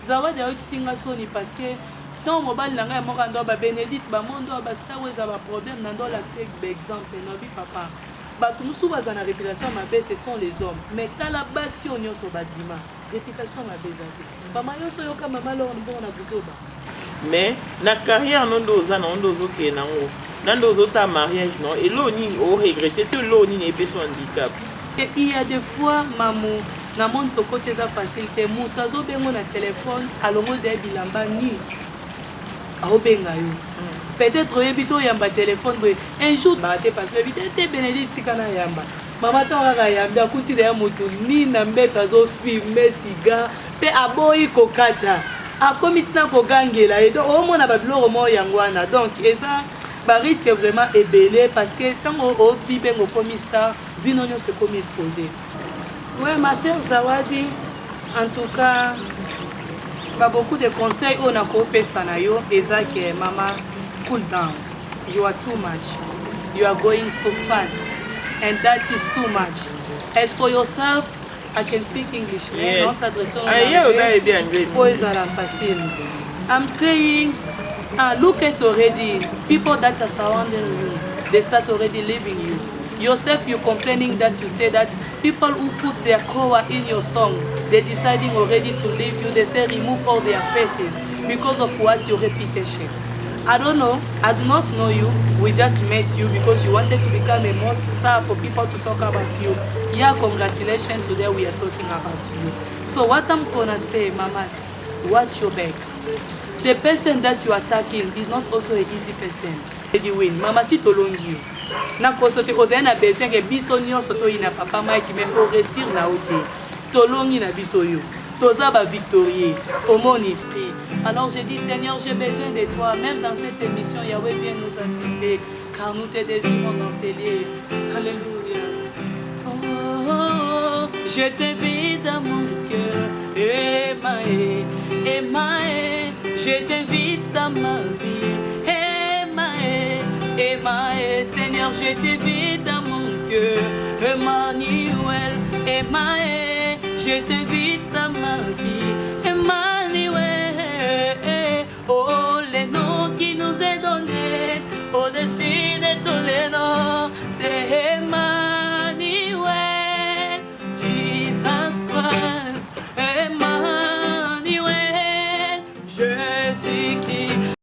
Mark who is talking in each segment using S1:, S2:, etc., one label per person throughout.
S1: zawadi ayo kisinga soni parce que tant mobile nanga moka ndo ba Bénédicte ba mondo ba star weza ba problème nando l'accès exemple no bi papa ba tumusu baza na réputation mabe ce sont les hommes mais tala basi onyoso badima réputation mabe zaki mama yoso yoka mama lo na buzoba
S2: mais na carrière non doza na ndozo ke nango na ndozo ta mariage non et loni o regretter tout loni ne beso handicap
S1: et il y a des fois maman na monde to côté za facilité mutazo bengo na téléphone alongo de bilamba ni aobenga yo peut-être yebito yamba téléphone un jour bate parce que éviter Bénédicte sikana yamba mama tanga yamba akuti de moto ni na mbeto azo filmer siga pe aboyi kokata akomitina kogangela et donc au mona ba biloko mo yangwana donc eza ba risque vraiment ébélé parce que tant au bibengo comme star vinonyo se comme exposé. Ouais ma sœur Zawadi en tout cas ba beaucoup de conseils on a ko pesa na yo eza que mama cool down, you are too much, you are going so fast and that is too much. As for yourself I can speak English.
S2: Yes.
S1: Non s'adresser en
S2: facile.
S1: I'm saying look at already people that are surrounding you, they start already leaving you. Yourself, you're complaining that you say that people who put their core in your song, they're deciding already to leave you. They say remove all their faces because of what your reputation. I don't know, I do not know you. We just met you because you wanted to become a more star for people to talk about you. Yeah, congratulations, today we are talking about you. So what I'm gonna say, Mama, watch your back. The person that you are attacking is not also an easy person. Win. Mama si tolongi. Na kosote ozena na besoin ke biso nyonso to ina papa Mike mais au réussir na oté. Tolongi na biso yo. Toza ba victorieux. Omoni prix. Alors je dis Seigneur, j'ai besoin de toi même dans cette émission Yahweh viens nous assister car nous te désirons dans ces lieux. Alléluia. Oh, je t'invite dans mon cœur. Emae, Emae, je t'invite dans ma vie. Emae, Seigneur, je t'invite dans mon cœur. Emmanuel, Emae, je t'invite dans ma vie. Emmanuel, oh, les noms qui nous est donné au-dessus de tous les noms, c'est Emmanuel, Jesus Christ, Emmanuel, Jésus-Christ.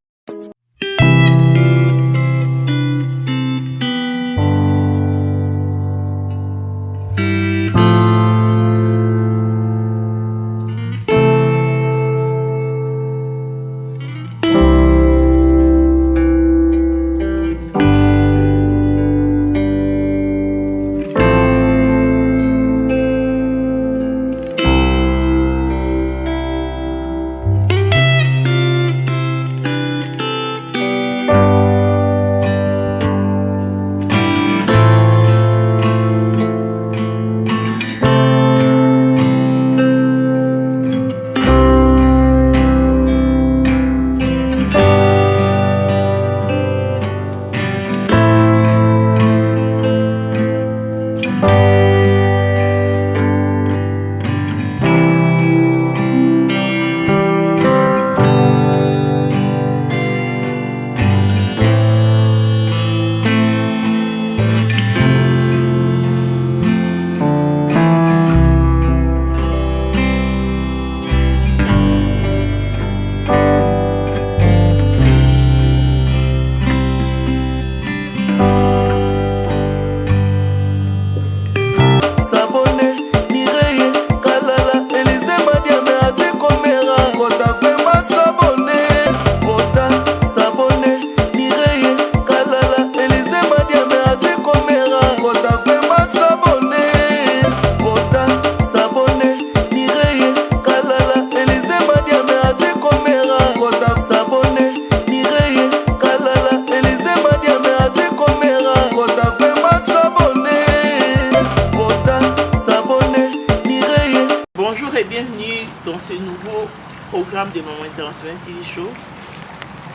S2: programme de Maman International TV Show.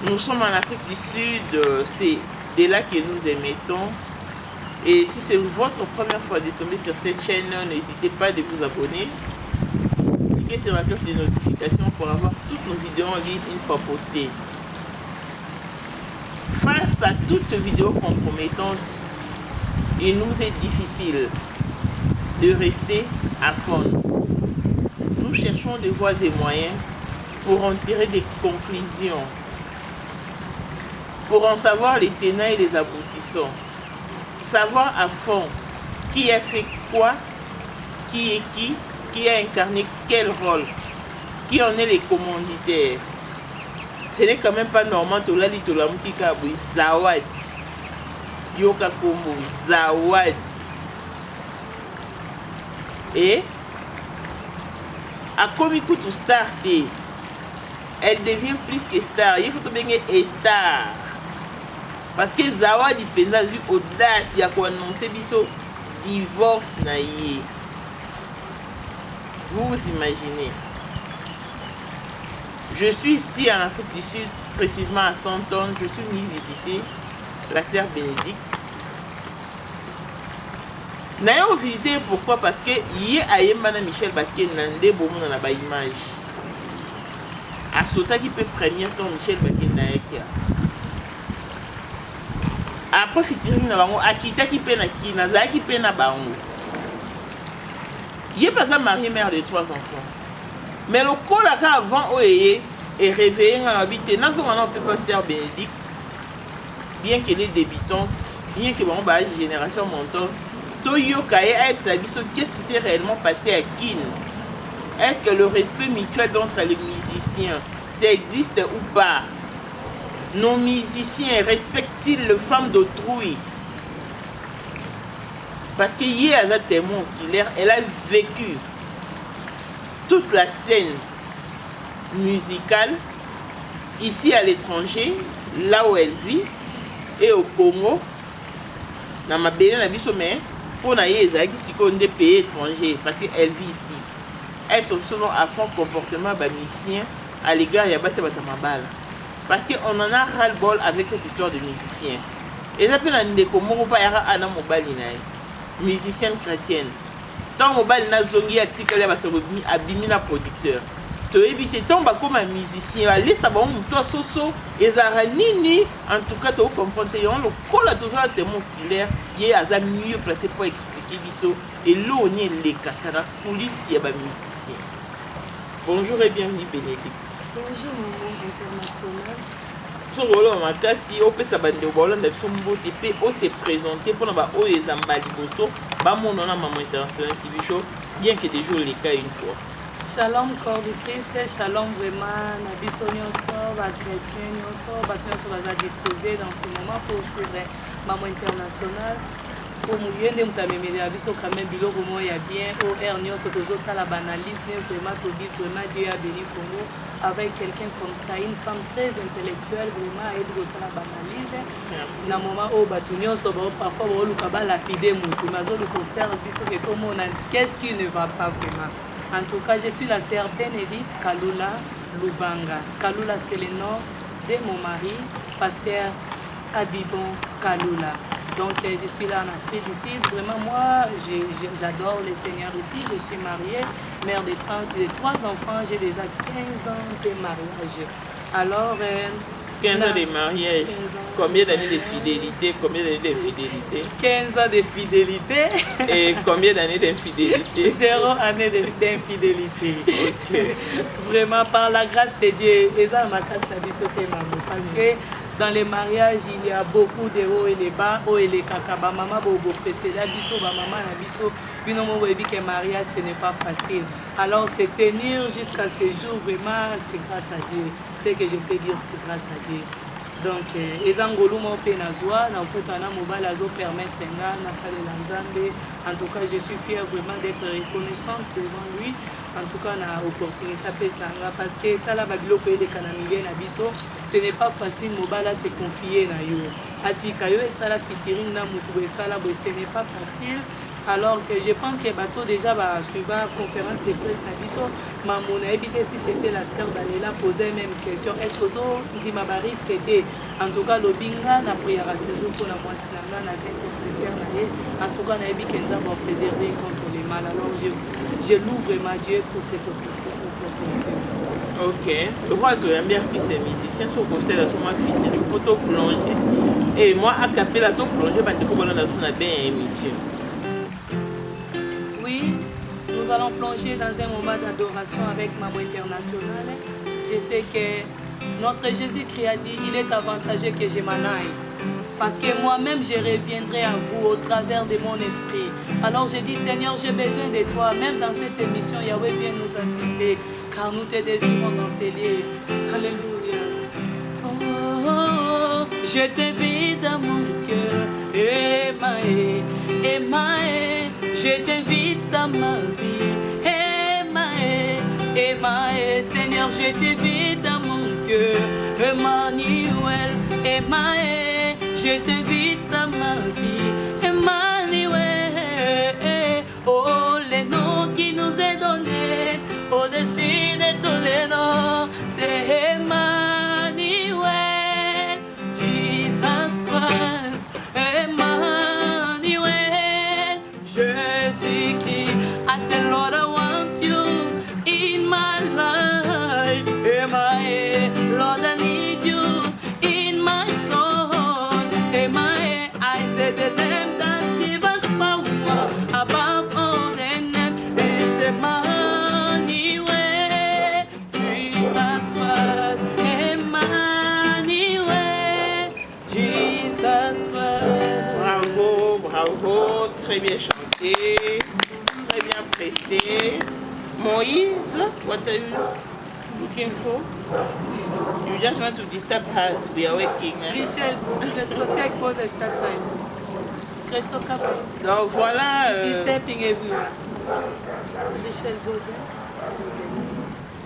S2: Nous sommes en Afrique du Sud, c'est de là que nous émettons. Et si c'est votre première fois de tomber sur cette chaîne, n'hésitez pas à vous abonner. cliquez sur la cloche de notification pour avoir toutes nos vidéos en ligne une fois postées. Face à toutes ces vidéos compromettantes, il nous est difficile de rester à fond. Nous cherchons des voies et moyens pour en tirer des conclusions, pour en savoir les tenants et les aboutissants, savoir à fond qui a fait quoi, qui est qui a incarné quel rôle, qui en est les commanditaires. Ce n'est quand même pas normal de la liste de la moutika Zawad. Yoka Komo Zawad. Et à Komiku to starter, elle devient plus que star. Il faut que bien star. Parce que Zawad il pensa vu audace, il y a quoi annoncer biso divorce naïe. Vous imaginez. Je suis ici en Afrique du Sud, précisément à Santon. Je suis venu visiter la sœur Bénédicte. N'a visité pourquoi? Parce que hier à Yembana Michel Baké Nande Bomo dans la image. À Sota qui peut première ton Michel Baké Naekia. Après featuring na bango Akita qui peut na qui Naza qui peut na bango. Il est pas ça marié mère de 3 enfants. Mais le col avant Oye est réveillé dans l'habité. Nous on peut pas faire Bénédicte, bien qu'elle est débutante, bien que bon bah génération montante. Toyo Kaye qu'est-ce qui s'est réellement passé à Kin? Est-ce que le respect mutuel entre les musiciens, ça existe ou pas? Nos musiciens respectent-ils les femmes d'autrui? Parce que hier, elle a témoin elle a vécu toute la scène musicale ici à l'étranger, là où elle vit, et au Congo, dans ma belle na biso mais pour na yeza qui sont des pays étrangers parce qu'elle vit ici. Elle sont à fond comportement musicien à l'égard ya basi batamabala. Parce qu'on en a ras le bol avec cette histoire de musicien. Et ça peut na ndeko moko pa yara ana mobali na musicienne chrétienne. Tant mobile na zongi atika ya baso abimi na producteur. To éviter tant ba comme un musicien aller ça bon toi soso ezara nini en tout cas to comprendre on le cola tout ça témoin clair yé aza mieux placé pour expliquer biso et l'on est les kakara coulisses ya ba musicien. Bonjour et bienvenue Bénédicte.
S1: Bonjour maman international.
S2: Songolo makasi opesa bande bolanda sombo pe o se présenter pour na o ezambali boto ba monona maman international TV show bien que des jours les cas une fois.
S1: Shalom corps du Christ, shalom vraiment nabiso nyonso ba chrétien nyonso ba nyonso baza disposé dans ce moment pour suivre maman international. Pour mouyende mutamemeli abiso quand même biloko mo ya bien au air nyonso tozotala banalise vraiment tobi vraiment Dieu a béni Congo avec quelqu'un comme ça, une femme très intellectuelle vraiment aide aussi la banalise. Na moment où bato nyonso parfois ba luka ba lapider mutu mazo le faire biso que comment qu'est-ce qui ne va pas vraiment. En tout cas, je suis la sœur Bénédicte Kalula Lubanga. Kalula c'est le nom de mon mari, pasteur Abibon Kalula. Donc je suis là en Afrique ici. Vraiment moi, j'adore le Seigneur ici. Je suis mariée, mère de 3 enfants. J'ai déjà 15 ans de mariage. Alors...
S2: 15 ans de mariage. Combien d'années de fidélité? 15
S1: ans de fidélité.
S2: Et combien d'années d'infidélité?
S1: 0 année d'infidélité. Okay. Vraiment, par la grâce de Dieu, parce que dans les mariages, il y a beaucoup de hauts et les bas, hauts et les caca. Maman, bobo, précédent, biso, maman, biso, une que mariage, ce n'est pas facile. Alors, se tenir jusqu'à ce jour, vraiment, c'est grâce à Dieu. Ce que je peux dire, c'est grâce à Dieu. Donc, ezangolu mo pe nazwa na kutana mobile azo permettre nga na sale lanzambe. En tout cas, je suis fière vraiment d'être reconnaissante devant lui. En tout cas, na opportunité pesanga parce que tala babiloko ele kanamile na biso, ce n'est pas facile mobile à se confier na yo. Atika yo esala featuring na mutu esala bo ce n'est pas facile. Alors que je pense que bateau déjà va suivre la conférence de presse na biso maman a évité si c'était la sœur Daniela poser même question est-ce que so dit ma risque était en tout cas l'obinga na prière toujours pour la moitié na intercesseur na en tout cas na ebi kenza va préserver contre les mal alors je loue vraiment Dieu pour cette opportunité.
S2: Ok. Le roi de merci ces musiciens sont conseils à son fille du poteau plongé. Et moi, à capella, tout plongé, parce que je suis bien émission.
S1: Oui, nous allons plonger dans un moment d'adoration avec Maman Internationale. Je sais que notre Jésus-Christ a dit, il est avantageux que je m'en aille. Parce que moi-même, je reviendrai à vous au travers de mon esprit. Alors je dis, Seigneur, j'ai besoin de toi. Même dans cette émission, Yahweh vient nous assister. Car nous te désirons dans ces lieux. Alléluia. Oh, oh, oh, je t'invite dans mon cœur. Emmaé, Emmaé, je t'invite dans ma vie. Emmaé, Emmaé, Seigneur, je t'invite dans mon cœur. Emmanuel, Emmaé, je t'invite dans ma vie. Emmanuel, oh, les noms qui nous est donné au-dessus de tous les noms, c'est Emmanuel, Jesus Christ, Emmanuel, Jésus-Christ. I said, Lord, I want you in my life, Emmanuel, Lord, I need you in my soul, Emmanuel. I said, the name that gives us power above all the name, it's Emmanuel.
S2: Bravo, très bien chanté, très bien presté. Moïse, what are you looking for? You just want to disturb us, we are working.
S1: Michel, Christo, take pause at that time. Christo, come on.
S2: Donc voilà.
S1: He's stepping everywhere. Michel, go there.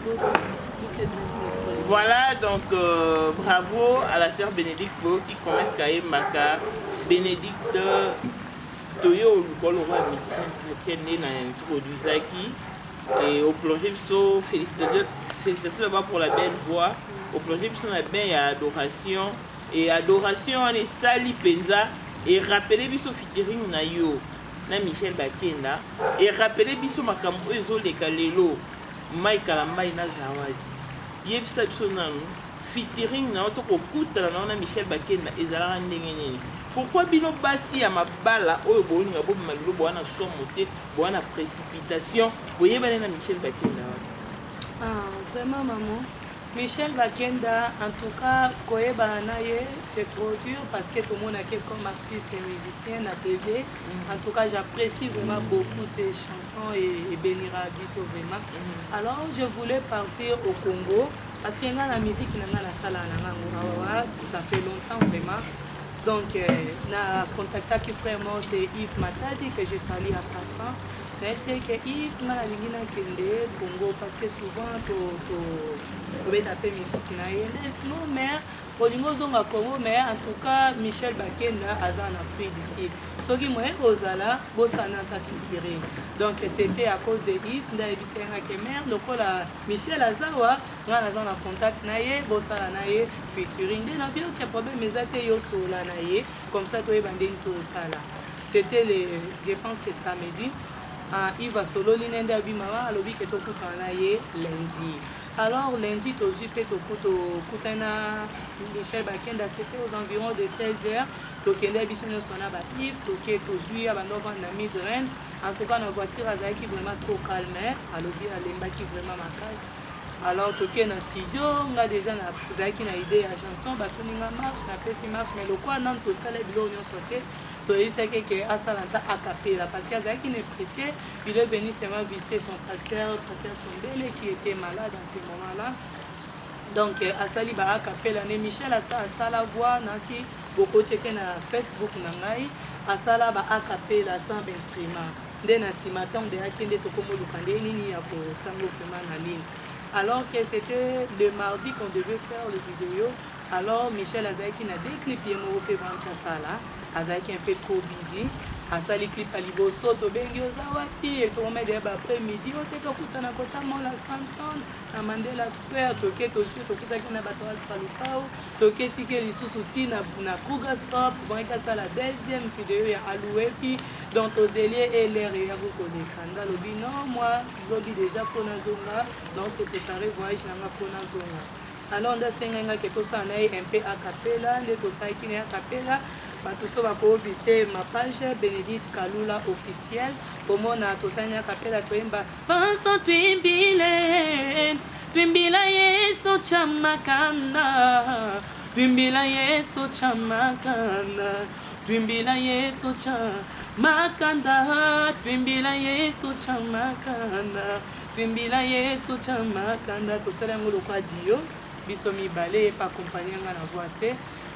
S1: Look at this.
S2: Voilà, donc bravo à la sœur Bénédicte Bo qui commence à Maka. Bénédicte Toyo Lukolo roi mission chrétienne na introduisaki et au plongé so félicitations d'abord pour la belle voix. Au plongé so na bien ya adoration et adoration on est sali penza et rappeler biso featuring na yo na Michel Bakenda et rappeler biso makambo ezo leka lelo Mike Kalambai na Zawadi yebisa biso nanu featuring na to kokutana na Michel Bakenda ezala ndenge nini. Pourquoi bino basi ya mabala oyo bolinga bo malilo bo na somo te bo na précipitation boyebana na Michel Bakenda?
S1: Ah, vraiment maman. Michel Bakenda, en tout cas, koyeba naye se produire parce que tout le monde a comme artiste et musicien à TV. En tout cas, j'apprécie vraiment beaucoup ses chansons et bénira Biso vraiment. Alors, je voulais partir au Congo parce qu'il y a la musique qui est dans la salle ça fait longtemps vraiment. Donc, na contacté qui frère moi c'est Yves Matadi que je salue en passant. Mais c'est que Yves na lingina kende Congo parce que souvent to taper musique na yende non mais olingo zonga Congo mais en tout cas Michel Bakenda aza en Afrique d'ici. Soki moi ozala bosana ta featuring. Donc c'était à cause de Yves ndayebisanga que mère lokola Michel azawa nga naza na contact na ye bosala na ye featuring de na bien que problème ezate yo sola na ye comme ça to ebandeni to sala. C'était je pense que samedi Yves a solo l'inende abimama alobi que tokutana ye lundi. Alors lundi tozu pe tokutana Michel Bakenda c'était aux environs de 16h. Tokende biso nyonso na ba Yves toke tozui abandova na Midren. En tout cas na voiture azaki vraiment trop calme alobi alembaki vraiment makasi. Alors toke na studio nga déjà na zaki na idée ya chanson batuninga marche na pesi marche mais lokwa nan to sala bilo nyonso te to yisa que asalanta a capella parce que zaki ne pressé il est venu seulement visiter son pasteur Sondele qui était malade en ce moment-là. Donc asali ba a capella ne Michel asala voix nasi beaucoup checker na Facebook na ngai asala ba a capella sans instrument nde na simaton de akende to komo lukande nini ya ko tsango vraiment na ligne. Alors que c'était le mardi qu'on devait faire le vidéo, alors Michel Azaïki n'a des clips et mon représentant ça là, Azaïki un peu trop busy. asali clip ya liboso tobengi oza wapi etomede après midi ote tokutana kotamola santon na Mandela Square toke tozwi tokutaki na bato Alpha Lukao toke tike lisusu ti na Kruger Stop vangi asala deuxième vidéo ya Alouepi donc tozelie LR ya kokoleka ndalobi non moi lobi déjà fona zonga donc c'est préparé voyage nanga fona zonga alors ndasenga ke tosala na ye un peu a cappella nde tosalaki na ye a cappella bato so bakovisite ma page Bénédicte Kalula officiel komona tosali na cappella toyemba panso twimbile twimbila yesu chamakana twimbila yesu chamakana twimbila yesu chamakanda twimbila yesu chamakanda twimbila yesu chamakanda tosala yango lokwa dio biso mibale pa accompagner nga na voix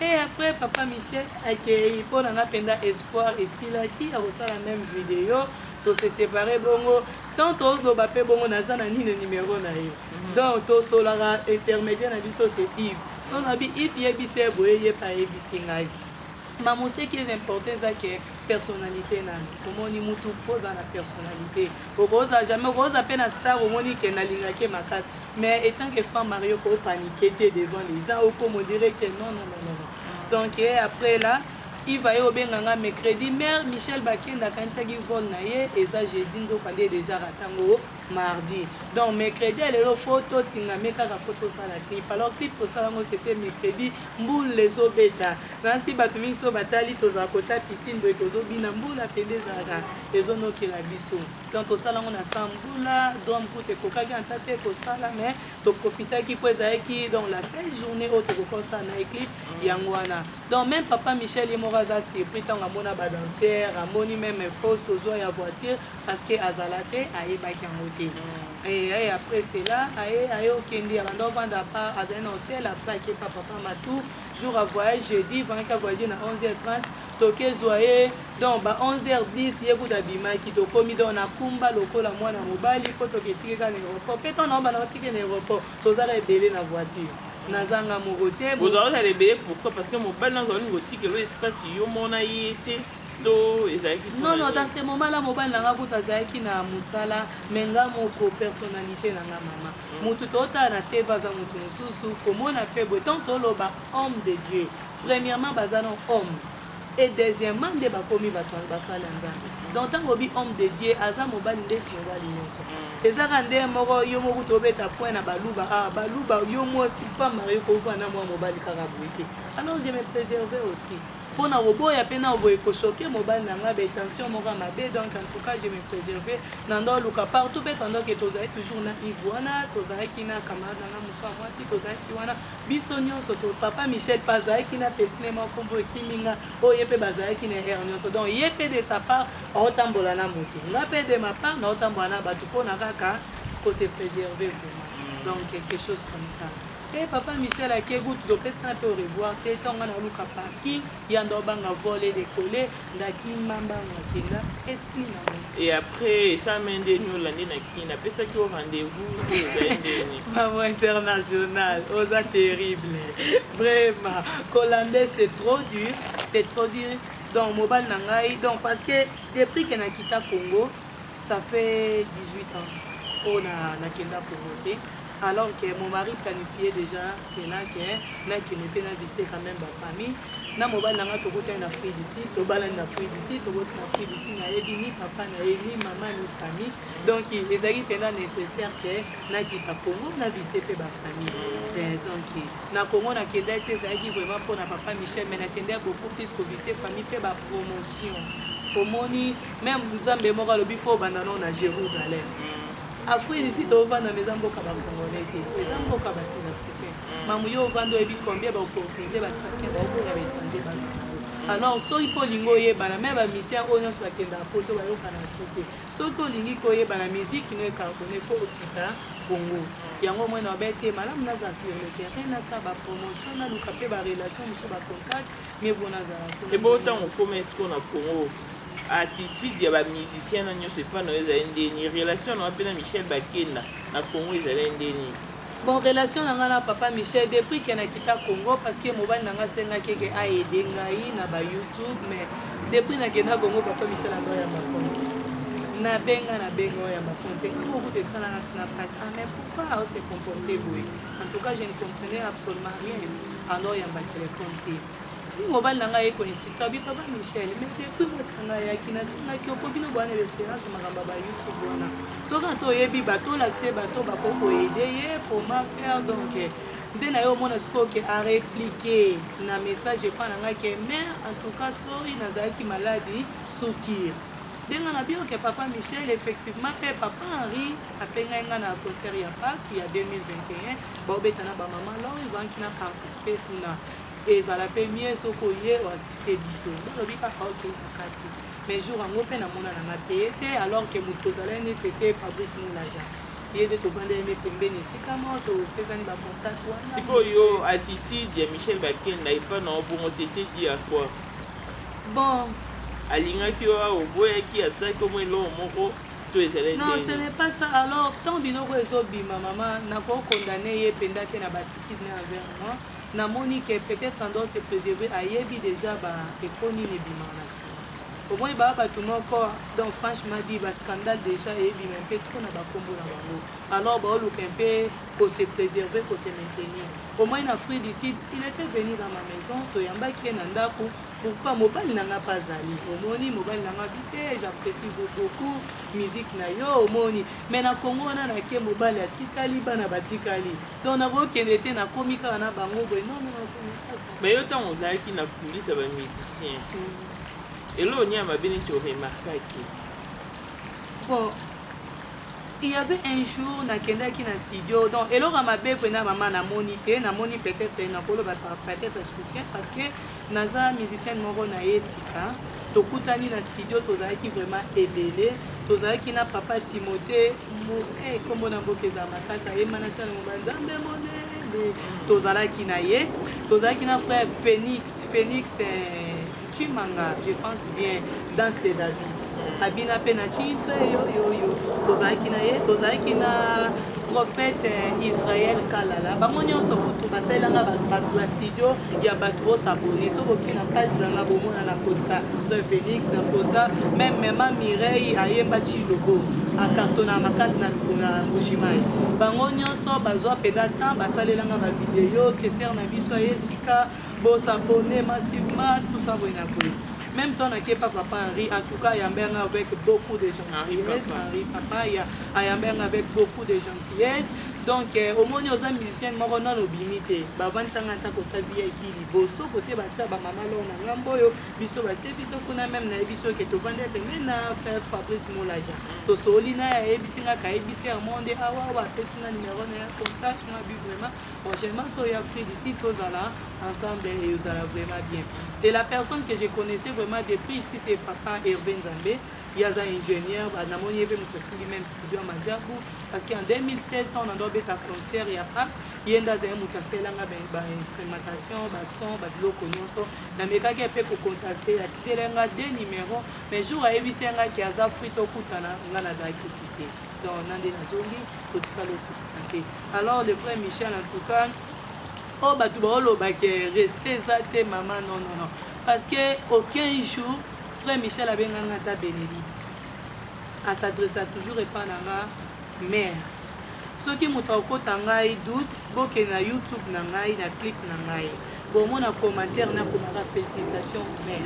S1: et après papa Michel akei po na penda espoir esilaki akosala même vidéo to se séparer bongo tant to ba pe bongo naza na nini numéro na ye donc to solara intermédiaire na biso c'est Yves son abi Yves yebise boye ye pa yebisi ngai maman ce qui est important c'est que personnalité na komoni mutu poza na personnalité okoza jamais okoza pe na star omoni ke na lingaki makasi mais étant que femme mariée ko paniquer devant les gens ou comme on dirait que non donc après là il va y obenganga mercredi mère Michel Bakenda kantiaki vol na ye eza jeudi nzokande déjà ratango mardi donc mercredi lelo photo tinga mekaka photo sala clip alors clip tosala ngo c'était mercredi mboule les obeta nansi bato mingi so batali toza kota piscine boye tozobina mbula pende ezalaka ezonokela biso donc tosala ngo na sambula donc kute kokaki antate kosala mais toprofitaki po ezalaki donc la 16 journée oyo tokokosala na clip yango wana donc même papa Michel ye moko aza surpris ntango amona badanser amoni même poste ozwa ya voiture parce que azala te ayebaki yango te et après cela aye okende abanda ovanda part azali na hôtel après akepa papa Matou jour à voyage jeudi vangaka voyager na 11h30 tokezwa ye donc ba 11h10 ye kuta bimaki tokomi donc na kumba lokola mwana mobali po toketikeka na aéroport pe to naoba na otike na aéroport tozala ebele na voiture nazanga moko te
S2: bozala ebele pourquoi parce que mobali nazali ngotike lo espace yo mona ye te
S1: non dans ce moment là mobali nanga kuta azalaki na musala menga moko personnalité nanga mama mutu tota na te baza mutu mosusu komona pe boye tant toloba homme de Dieu premièrement baza na homme et deuxièmement nde bakomi bato basala nzambe donc ntango obi homme de Dieu aza mobali ndeti mobali nyonso ezaka nde moko yo moko tobeta point na baluba baluba yo mwasi femme mariée kovanda mwa mobali kaka boye te alors je me préserver aussi pona oboya pena oboye kochoquer mobali nanga be tension moko mabe donc en tout cas je me préserver nando luka partout pe pendant que tozali toujours na Ivoana tozalaki na camarade nanga muso mwasi tozalaki wana biso nyonso to papa Michel pazalaki na petine moko mbo kiminga oye pe bazalaki na air nyonso donc ye pe de sa part otambola na moto nga pe de ma part na otambola na bato pona kaka ko se préserver vraiment donc quelque chose comme ça. Et papa Michel a kegout do pesca na au revoir te tonga na luka parking yando banga voler décoller ndaki mamba ngakenda esini na
S2: et après ça mende nous l'année na kina pesa ki au rendez-vous
S1: maman international osa terrible vraiment Colombie c'est trop dur donc mobile nangai donc parce que depuis que na kita Congo ça fait 18 ans on a kenda Congo te alors que mon mari planifiait déjà cela que na kene pe na visiter quand même ma famille na mobali nanga tokota na Afrique d'ici tobala na Afrique d'ici tokota na Afrique d'ici na yebi ni papa na yebi ni maman ni famille donc ezali pena nécessaire que na kita Congo na visiter pe ba famille donc na Congo na kenda te ezali vraiment pour na papa Michel mais na kenda beaucoup plus que visiter famille pe ba promotion omoni même nzambe moko lobi fo banda na Jérusalem Afrique ici tu vas dans mes amboka ba congolais te les amboka ba sud-africain mamu yo vando ebi combien ba opportunité ba sud-africain ba ko ya étranger ba alors so ipo lingo ye bana même ba mission oyo so bakenda poto ba yo kana sote so ko lingi ko ye bana musique no ka connaît faut okita Congo yango mwana bete malamu naza sur le terrain na sa ba promotion na luka pe ba relation muso ba contact mais bona za
S2: et bon temps on commence qu'on a Congo attitude ya ba musicien na nyonso pas na ezali ndeni relation na pena Michel Bakenda na Congo ezali ndeni
S1: bon relation nanga na papa Michel depuis que na kita Congo parce que mobile nanga senga keke a aider ngai na ba YouTube mais depuis nakenda Congo papa Michel ando ya mafonte nabenga ya mafonte beaucoup de ça na tina passe ah mais pourquoi on se comporter boy en tout cas je ne comprenais absolument rien alors ya ma téléphone té ni mobile nanga eko insista bi papa Michel mais depuis mosanga ya kina singa ki okobino bwana l'espérance magamba ba YouTube wana so quand oyebi bato l'accès bato bakoko aider ye comment faire donc nde na yo mona siko ke a répliquer na message pa nanga ke mais en tout cas sorry nazaki maladie soukir denga na bio ke papa Michel effectivement pe papa Henri apenga nga na concert ya Pâques ya 2021 ba obetana ba maman alors ils vont qui na participer kuna ezala pe mieux soko ye o assister biso lobi ka ok akati mais jour en open na mona na mapete alors que mutozalene c'était Fabrice Moulaja yede to bande me pembeni sika moto pesa ni ba contact wana
S2: siko yo attitude ya Michel Bakken na ipa na obongo c'était dit à quoi
S1: bon
S2: alingaki wa oboyaki asaki omo eloko moko to ezalaki
S1: non ce n'est pas ça alors tant biloko ezobima mama nako condamné ye penda te na batitude na envers moi na moni que peut-être tendance se préserver ayebi déjà ba ekoni ne bima na ça au moins ba bato moko donc franchement dit ba scandale déjà yebi un peu trop na ba kombo na bango alors ba oluka un peu pour se préserver pour se maintenir au moins en Afrique d'ici il était venu dans ma maison to yambaki na ndako pourquoi mobile nanga pas ali omoni mobile nanga bité j'apprécie beaucoup musique na yo omoni mais na Congo na ke mobile atikali bana batikali donc na bokende te na komika na bango boy non c'est pas ça
S2: mais yo tant ozaki na police ba musicien elo nyama bini tu remarquaki
S1: bon il y avait un jour na kendaki na studio donc elora mabe pena maman na moni peut-être na kolo ba peut-être soutien parce que naza musicien moko na yesika tokutani na studio tozalaki vraiment ebele tozalaki na papa Timothée kombo na mbokeza makasa ye manachana mobanzambe monene tozalaki na ye tozalaki na frère Phoenix Chimanga je pense bien danse de David abina pe na chimpe yo tozalaki na ye tozalaki na prophète Israël Kalala bango nyonso kutu basalelanga bato ya studio ya bato osabone so boki na page nanga bomona na posta to Phoenix na posta même mama Mireille ayemba chilogo akartona makasi na Mbushimai bango nyonso bazwa peda temps basalelanga ba vidéo keser na biso yesika bosabone massivement tout ça boina boy même temps que papa Henri en tout cas yambenga avec beaucoup de gentillesse Henri papa yambenga avec beaucoup de gentillesse donc au moins aux musiciens moko non obimité ba 25 ans ta kota VIP liboso côté batia ba mama lo na ngambo yo biso batie biso kuna même na biso ke to vendre pembeni na frère Fabrice Moulaja to solina ya ebisinga ka ebisi ya monde awa pesina numéro na contact na bi vraiment prochainement so ya Afrique d'ici tozala ensemble et uzala vraiment bien et la personne que je connaissais vraiment depuis ici c'est papa Hervé Nzambe yaza ingénieur na moni pe mutosili même studio à Madjabou parce qu'en 2016 on a donné un concert ya pas yenda za mutaselanga ba instrumentation ba son ba biloko nyonso na mekaki pe ko contacter ya tidelenga deux numéros mais jour a ebisenga ki aza frito kutana ngana za kutite donc nande nazongi kotika lo kutite alors le frère Michel en tout cas oh batu ba oloba ke respect za te maman non parce que aucun jour frère Michel avait un ta bénédiction à s'adresser toujours et pas nanga mère ceux qui m'ont ngai doute boke na YouTube na ngai na clip na ngai bon mon commentaire na komara félicitations mère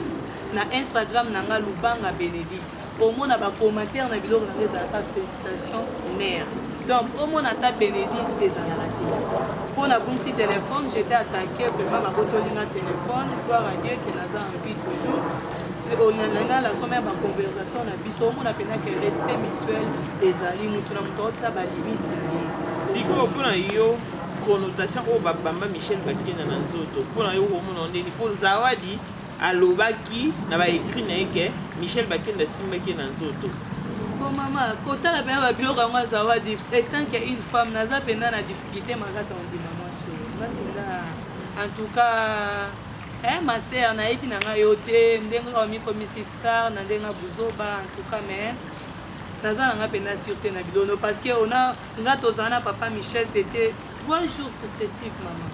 S1: na Instagram nanga Lubanga Bénédicte au mon ba commentaire na biloko na ngeza félicitations mère donc au mon ta Bénédicte des raté pour la bonne si téléphone j'étais attaqué vraiment ma botolinga téléphone gloire à Dieu que naza en vie toujours on a la somme de conversation na biso on a pena que respect mutuel ezali mutu na mutu ta ba limite
S2: siko pona yo connotation o bamba Michel Bakken na nzoto pona yo o mona ndeni po zawadi alobaki na ba écrit na yeke Michel Bakken da simbaki na nzoto
S1: bon maman kota la pena ba biloko ngwa zawadi étant que une femme naza pena na difficulté makasa on dit maman so en tout cas ma sœur na epi na nga yote ndenge omi comme star na ndenga buzoba en tout cas mais naza nga pena sûreté na bidono parce que on a nga tozana papa Michel c'était 3 jours successifs maman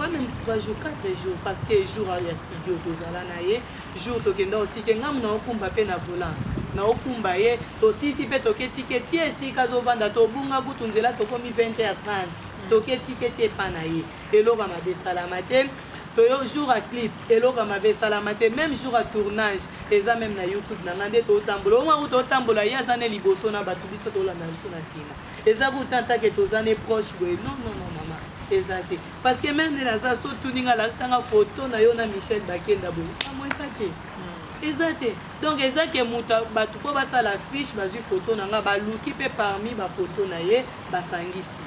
S1: pas même 3 jours, 4 jours, parce que jour il y a studio tozala na ye, jour tokenda otike ngam na okumba pe na volant. Na okumba ye, to sisi pe toke ticket tie esika zovanda to bunga kutu nzela tokomi 20h30. Toke ticket tie pa na ye. Eloko mabe salama te. Toyo jour à clip, eloko mabe salama te, même jour à tournage, eza même na YouTube na ngande to tambola. O mwa to tambola ya zane liboso na batu biso to la na biso na sima. Eza ku tanta ke to zane proche we. Non non non maman. Exact. Parce que même dans ça so tuninga la sanga photo na yo na Michel Bakenda bo. Amo exact. Exact. Donc exact que muta batu ko ba sala fiche ba ju photo na nga ba luki pe parmi ba photo na ye ba sangisi.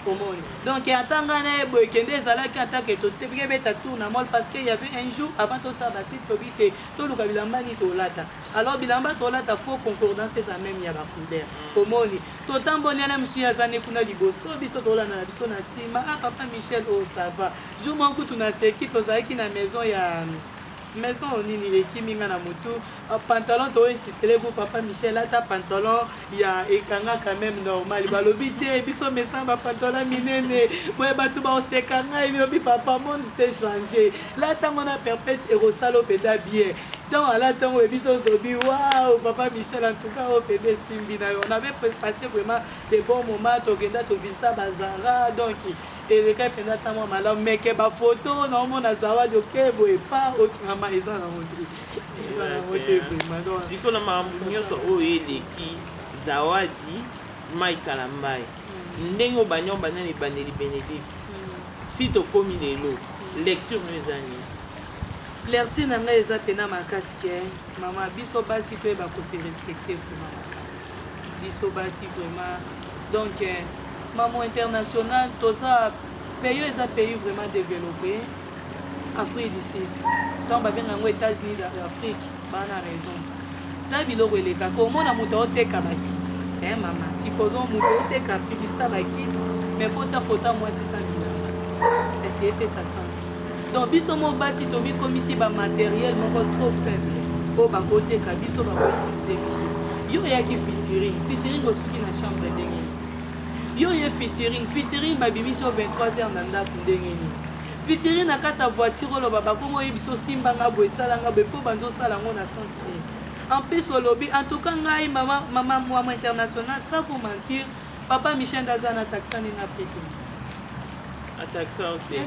S1: Comment donc atanga na bo kende sala ki ataka to te beta tour na mall parce que il y avait un jour avant to ça batri to bité to luka bilamba ni to lata. Alors bilamba to lata faut concordance ça même ya ba couleur. Comment to tamboni na monsieur azane kuna liboso biso to la na biso na sima ah papa Michel oh ça va. Jo manku tuna seki to zaki na maison ya maison nini lekiminga na moto pantalon to insister pour papa Michel ata pantalon ya ekanga quand même normal balobi te biso mesamba pantalon minene boye batu ba osekanga yobi papa monde s'est changé là tango na perpète erosalo peda bien donc à la tango biso zobi waouh papa Michel en tout cas au pd simbi na on avait passé vraiment des bons moments to genda to visiter bazara donc et les cas pendant tant malade mais que ba photo non mon azawadi ok boye pas ok maman eza na montre eza na montre vraiment donc
S2: siko na mambo nyonso oyo eleki zawadi Michael Mbaye ndengo banyo banani baneli Benedict si tokomi lelo lecture mezani
S1: lecture na ngai eza pena makasi ke maman biso basi to ba ko se respecter vraiment makasi biso basi vraiment donc maman international tout ça pays est un pays vraiment développé Afrique du Sud donc ba benga ngo États-Unis d'Afrique bana raison ta biloko eleka comment na moto oteka ba kits maman supposons moto oteka publicité ba kits mais faut ta photo moi 600 000 est-ce qu'il fait ça sens donc biso mo basi to bi comme ici ba matériel moko trop faible o ba oteka biso ba utiliser biso yo ya ki featuring osuki na chambre ndenge yo ye featuring babimi so 23h na ndako ndenge ni featuring na kata voiture lo baba komo yebiso simba nga bo esala nga be po banzo sala ngo na sens ni en plus lobby en tout cas ngai maman moi international sans vous mentir papa Michel Dazana taxani na peki
S2: ataxa ok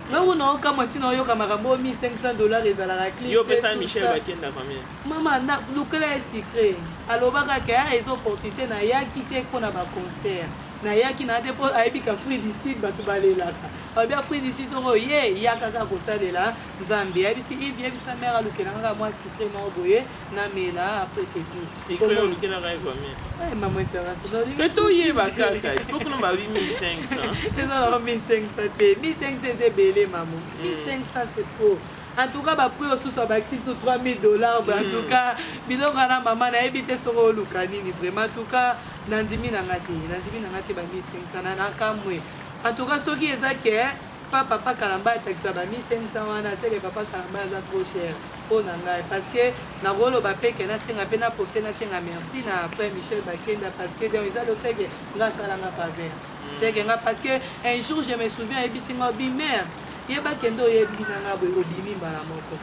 S1: non non comme tu n'as pas makambo $1500 ezala la clip
S2: yo pesa Michel Bakenda combien
S1: maman na lukela secret alobaka ke a opportunité na yaki te kona ba concert na yaki na te po aibika fruit d'ici batu balelaka abia fruit d'ici songo ye yakaka ko salela nzambe abisi ibisa mère lukela nga moi secret mo boye na mela après c'est tout
S2: secret lukela ga combien
S1: maman international
S2: mais to ye bakaka pourquoi non ba 8500
S1: ezala 1500 te 1500 c'est belé maman 1500 c'est trop. En tout cas, bah pour aussi sur baxi sur $3000. En tout cas, biloko na maman na ebité soko lukani ni vraiment en tout cas nandimi na ngati ba 1500 na kamwe. En tout cas, soki ezake papa Kalamba taxa ba 1500 wana c'est que papa Kalamba za trop cher. Oh nanga parce que na rolo ba peke na senga pe na porter na senga merci na frère Michel Bakenda parce que dans ils a l'autre que grâce à la faveur. C'est que parce que un jour je me souviens ebisinga bimère yeba kendo yebina nga bo obimi mbala moko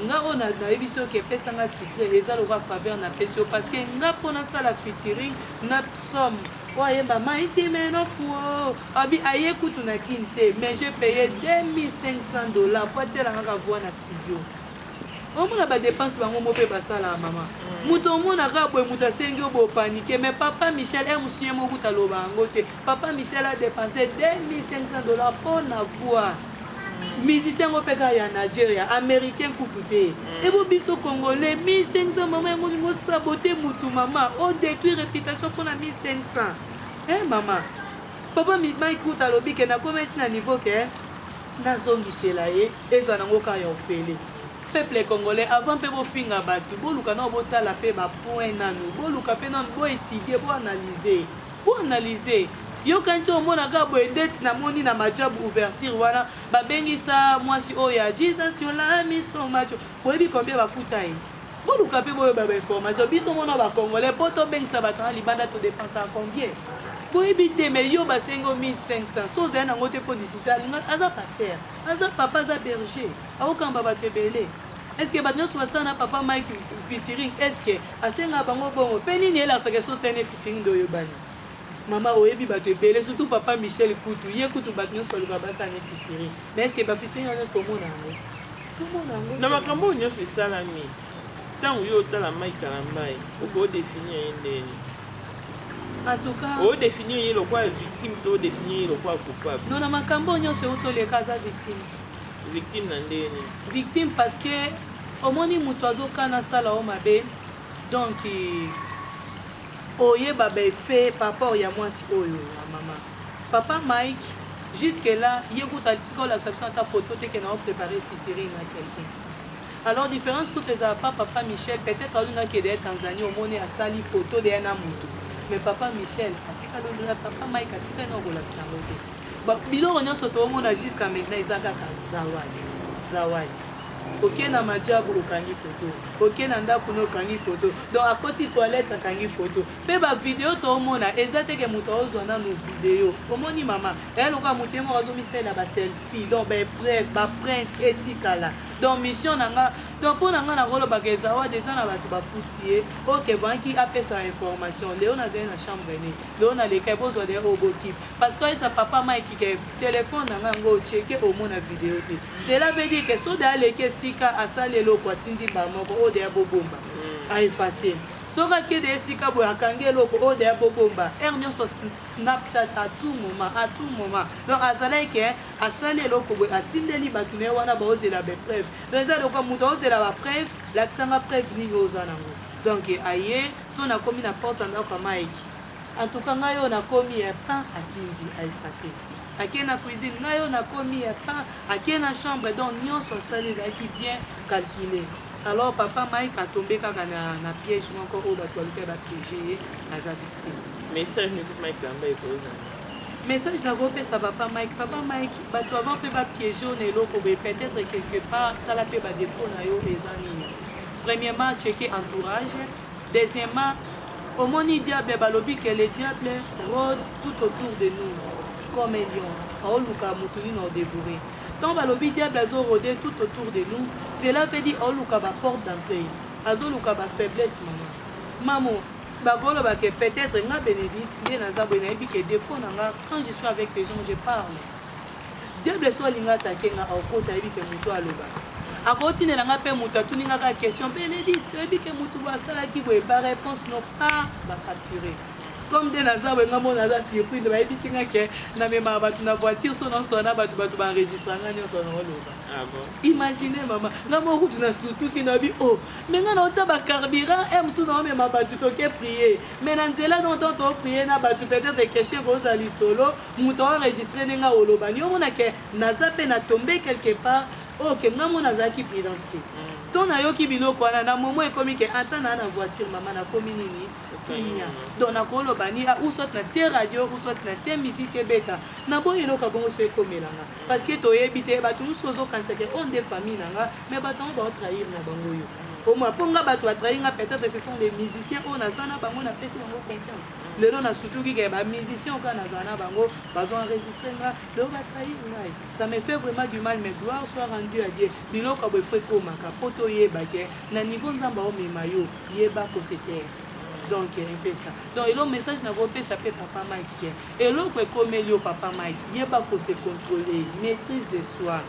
S1: nga ona na ebiso ke pesa nga secret eza lo faveur na pesio parce que nga pona sala featuring na psom oyeba maiti meno fuo abi aye kutu na kinte mais j'ai payé $2500 pour tirer nga voix na studio omona ba dépense bango mo pe basala mama muto mona ka boy muta sengi obo paniquer mais papa Michel est monsieur mo kuta loba ngote papa Michel a dépensé $2500 pour na voix musicien opéra ya Nigeria américain coucouté et bo biso congolais 1500 maman ngo saboter mutu mama o détruire réputation pour la 1500 maman papa mi kuta lobi ke na commettre na niveau ke na zongi selaye ezana ngo ka ya ofele peuple congolais avant pe bo finga batu bo luka na botala pe ba point nanu bo luka pe nan bo étudier bo analyser yo kanti omona ka boye date na moni na majab ouverture wana babengisa mwasi oyo ya Jesus yo la miso macho boyebi combien bafuta ye boluka pe boyo ba information biso mona ba congolais poto bengisa bato na libanda to dépense à combien boyebite mais yo basengo 1500 so ozali nango te mpo disite alinga aza paster aza papa aza berger aokamba bato ebele estce bato nyonso basala na papa Mike featuring estce asenga bango bongo mpe nini elasaka so sene featuring nde oyebani mama oyebi bato ebele surtout papa Michel Kutu ye kutu bato nyonso baluka basala ne featuring mais estce bafeaturing nyonso tomona yango tomona yango
S2: na makambo oyo nyonso esalami ntango yo otala Mike Kalambai okodefinir ye ndeni
S1: en tout cas
S2: odefinir ye lokwa victime to odefinir ye lokwa coupable
S1: non na makambo nyonso oyo toleka aza victime
S2: victime na ndeni
S1: victime parce que omoni moto azokana asala o mabe donc oyeba baefe par rapport ya mwasi oyo ya mama papa Mike jusque là ye kuta tika olakisa biso ata photo teke na opréparé featuring na quelqu'un alors différence kuta ezala pa papa Michel peut-être alingaki edeye Tanzanie omoni asali photo deye na moto mais papa Michel atika lolola papa Mike atika na okolakisa yango te biloko nyonso toomona jusqu'à maintenant eza kaka zawadi oke na majabu okangi photo oke na ndako no okangi photo donc akoti toilette akangi photo mpe bavideo toomona eza teke moto aozwa nano video omoni mama eloka moto ye moko azomisalela baselfie donc baprinte etikala donc mission na nga donc mpo na nga nakolobaka ezawadi eza na bato bafuti ye oke vanki apesa information leo nazali na chambre ne leo naleka bozwa de obokipe parce que esa papa Mike ke telefone na nga yango ocheke omona video te cela veut dire que so de aleki esika asali eloko atindi bamoko oyo deya bobomba aefase soki akende esika boye akangi eloko oyo deya bobomba ere nyonso snapchat à tout moment donc azalaki ke asali eloko boye atindeli bato na ye wana baozela bapreuve donc eza eloko moto aozela bapreuve lakisanga preuve nini oza nango donc aye so nakomi na porte ya ndako ya Mike en tout cas ngai oyo nakomi ya pain atindi aefase ake na cuisine ngai oyo nakomi ya pain ake na chambre donc nyonso asali ezalaki bien calculé alors papa Mike atombe kaka na piège moko oyo bato baluka bapiége ye aza victime
S2: message neti Mike Kalambai ekozana
S1: message nakopesa papa Mike bato avant mpe bapiége oyo na eloko boye peut-être quelque part tala mpe badefo na yo eza nini premièrement cheke entourage deuxièmement omoni diable balobi que le diable rôde tout autour de nous comme un lion aoluka moto nini odévoré donc balobi diable azorôde tout autour de nous cela veut dire aoluka baporte d'entrée azoluka bafaiblesse mamo bakoloba ke peut-être nga Bénédicte nde naza boye nayebi ke défaut na nga quand je suis avec les gens je parle diable so alinga atake nga aokota ayebi ke moto aloba akotinela nga mpe moto atuningaka question Bénédicte oyebi ke moto bo asalaki boye baréponse no pas bacapturé comme nde naza boye nga mona aza surpris nde bayebisinga ke namemaka bato na voiture so nyonso wana bato baenregistranga nyonso naoloba imagine mama nga mokutu na sutuki nabi o me nga naotia bacarburant mosusu naomema bato toke prie mais na nzela donto toprie na bato peut-être question koza lisolo moto aenregistre nde nga olobani omona ke naza mpe natombe quelque part oke nga mona azalaki prudence to nayoki biloko wana na momo ekomi ke ata na na voiture mama nakomi nini kimia donc nakoloba ni ou soit na tie radio ou soit na tie musique ebeta na boye eloko bongo so ekomelanga parce que toyebi te bato mosusu ozokanisa ke on de famille na nga mais bato yango baotrahir na bango yo omwa mpo nga bato batrahir nga peut-être ce sont des musiciens oyo naza na bango napesi bango confiance lelo nasutuki ke bamusicien oka naza na bango bazoenregistre nga lelo batrahir ngai ça me fait vraiment du mal mais gloire soit rendu à Dieu biloko boye fo ekomaka mpo toyeba ke na niveau nzambe aomema yo yeba kosetere donc un ça donc elo message nakopesa mpe papa Mike eloko ekomeli yo papa Mike yeba kose contrôler maîtrise de soi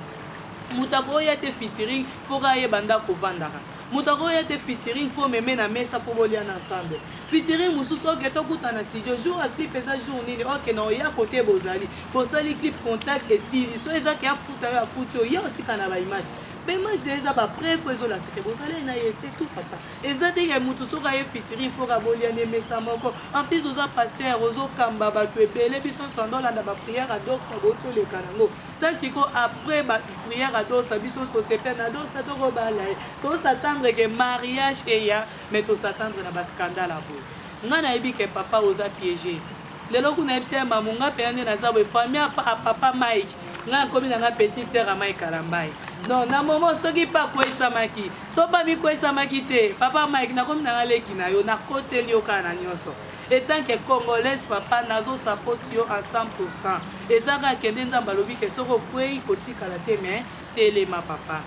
S1: moto akoya te featuring foka ayeba ndako ovandaka moto akoya te featuring fo meme na mesa fo bolia na ensemble featuring mosusu oke tokuta na studio jour ya clip eza jour nini oke na oya kote bosali clip contact esili so ezaki afuta yo afuti oya otika na baimage baimage na eza bapreuve ezolaseke bozali na ye c'est tout papa eza teke motu soki aye featuring foka bolia na emesa moko en plus oza paster ozokamba bato ebele biso nsondo olanda bapriere adorsa boti oleka nango tali siko après bapriere adorsa biso tosepe na dorsa tokobala ye tosatendre ke mariage eya mais tosatendre na bascandale aboye nga nayebi ke papa oza piégé lelo kuna yebisa ya mamu nga mpe nde naza boye famille a papa Mike nga nakomi na nga petite sœur ya Mike Kalambai donc na momo soki mpe akwesamaki so mpa mikwesamaki te papa Mike nakomi na nga leki na yo nakoteli yo kaka na nyonso et tant que congolaise papa nazo support yo à 100%. Ezaka kende nzamba lobi ke soko kwei kotikala te mais telema papa.